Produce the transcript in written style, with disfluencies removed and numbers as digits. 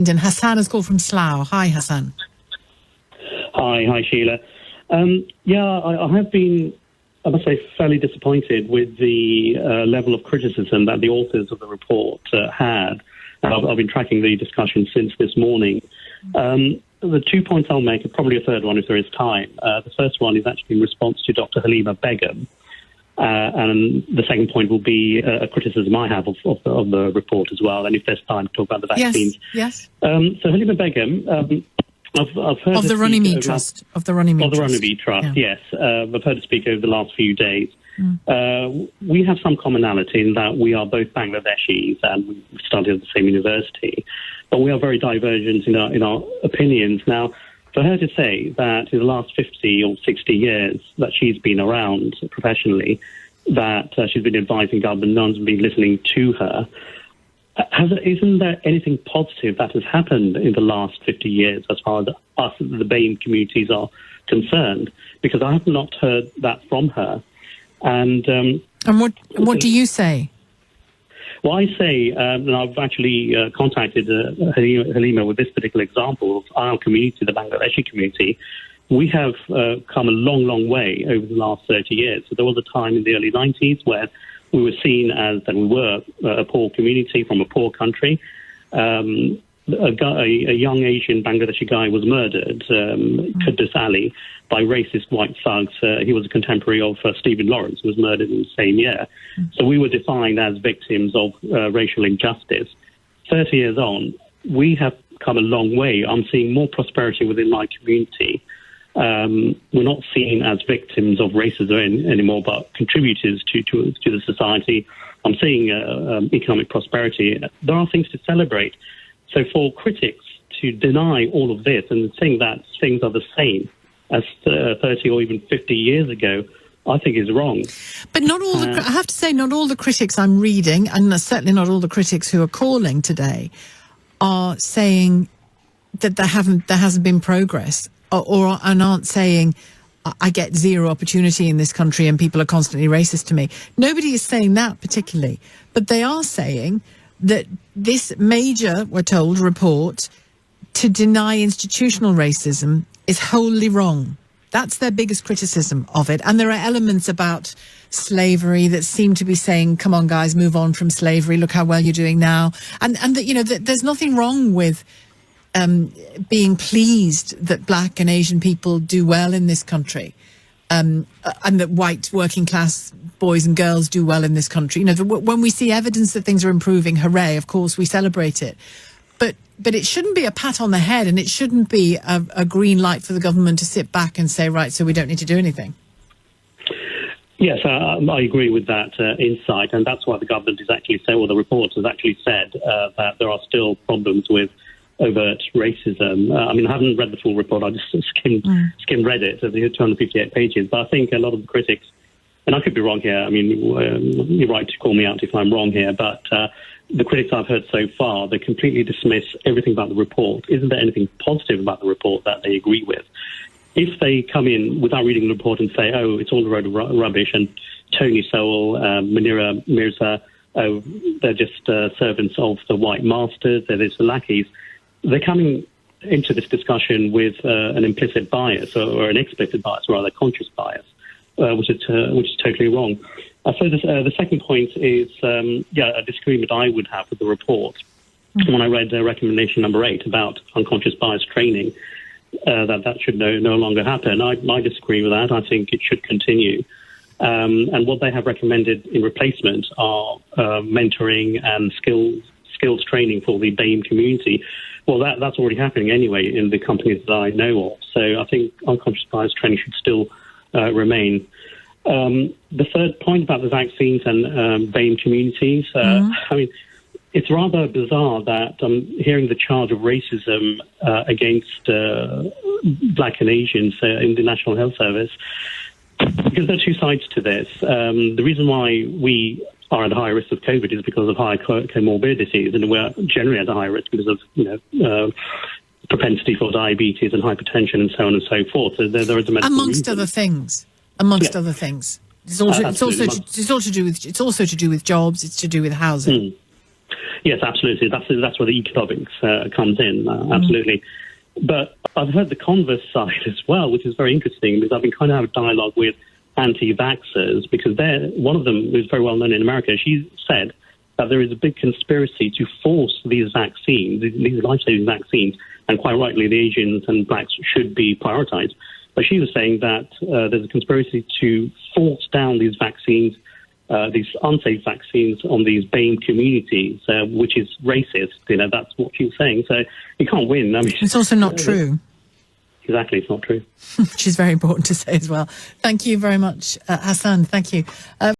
And Hassan has called from Slough. Hi, Hassan. Hi, Sheila. I have been, I must say, fairly disappointed with the level of criticism that the authors of the report had. I've been tracking the discussion since this morning. The 2 points I'll make, probably a third one if there is time. The first one is actually in response to Dr. Halima Begum. And the second point will be a criticism I have of the report as well. And if there's time to talk about the vaccines. Yes. So Halima Begum, I've heard of the Runnymede Trust. Of the Runnymede Trust, yes. I've heard her speak over the last few days. We have some commonality in that we are both Bangladeshis and we studied at the same university, but we are very divergent in our opinions. Now, for her to say that in the last 50 or 60 years that she's been around professionally, that she's been advising government, no one's been listening to her, isn't there anything positive that has happened in the last 50 years as far as us, the BAME communities, are concerned? Because I have not heard that from her. And what do you say? Well, I say, and I've actually contacted Halima with this particular example of our community, the Bangladeshi community. We have come a long, long way over the last 30 years. So there was a time in the early 90s where we were seen as that we were a poor community from a poor country. A young Asian Bangladeshi guy was murdered, Qudus Ali, by racist white thugs. He was a contemporary of Stephen Lawrence, who was murdered in the same year. So we were defined as victims of racial injustice. 30 years on, we have come a long way. I'm seeing more prosperity within my community. We're not seen as victims of racism anymore, but contributors to the society. I'm seeing economic prosperity. There are things to celebrate. So for critics to deny all of this and think that things are the same as 30 or even 50 years ago, I think is wrong. But not all I have to say, not all the critics I'm reading, and certainly not all the critics who are calling today, are saying that there hasn't been progress, and aren't saying I get zero opportunity in this country and people are constantly racist to me. Nobody is saying that particularly, but they are saying that this major, we're told, report to deny institutional racism is wholly wrong. That's their biggest criticism of it. And there are elements about slavery that seem to be saying, come on, guys, move on from slavery. Look how well you're doing now. And that, there's nothing wrong with being pleased that black and Asian people do well in this country. And that white working class boys and girls do well in this country. When we see evidence that things are improving, hooray, of course, we celebrate it. But it shouldn't be a pat on the head, and it shouldn't be a green light for the government to sit back and say, right, so we don't need to do anything. Yes, I agree with that insight, and that's why the government is actually saying, or the report has actually said, that there are still problems with overt racism. I haven't read the full report. I just skimmed read it, the 258 pages. But I think a lot of the critics, and I could be wrong here. You're right to call me out if I'm wrong here. But the critics I've heard so far, they completely dismiss everything about the report. Isn't there anything positive about the report that they agree with? If they come in without reading the report and say, oh, it's all a load of rubbish, and Tony Sowell, Munira Mirza, they're just servants of the white masters, they're the lackeys, they're coming into this discussion with an implicit bias or an explicit bias, rather conscious bias, which is totally wrong. So the second point is, a disagreement I would have with the report. When I read recommendation number 8 about unconscious bias training, that should no longer happen. I disagree with that. I think it should continue. And what they have recommended in replacement are mentoring and skills training for the BAME community. Well, that's already happening anyway in the companies that I know of. So I think unconscious bias training should still remain. The third point about the vaccines and BAME communities, it's rather bizarre that I'm hearing the charge of racism against black and Asians in the National Health Service, because there are two sides to this. The reason why we are at higher risk of COVID is because of high comorbidities, and we're generally at a higher risk because of propensity for diabetes and hypertension and so on and so forth. So there is a medical amongst reason. other things. It's also to do with jobs. It's to do with housing. Yes, absolutely. That's where the economics comes in, absolutely. But I've heard the converse side as well, which is very interesting, because I've been kind of having a dialogue with anti-vaxxers, because one of them, who's very well known in America, she said that there is a big conspiracy to force these vaccines, these life-saving vaccines, and quite rightly, the Asians and blacks should be prioritized. But she was saying that there's a conspiracy to force down these vaccines, these unsafe vaccines, on these BAME communities, which is racist. That's what she was saying. So you can't win. I mean, it's also not true. Exactly, it's not true. Which is very important to say as well. Thank you very much, Hassan. Thank you.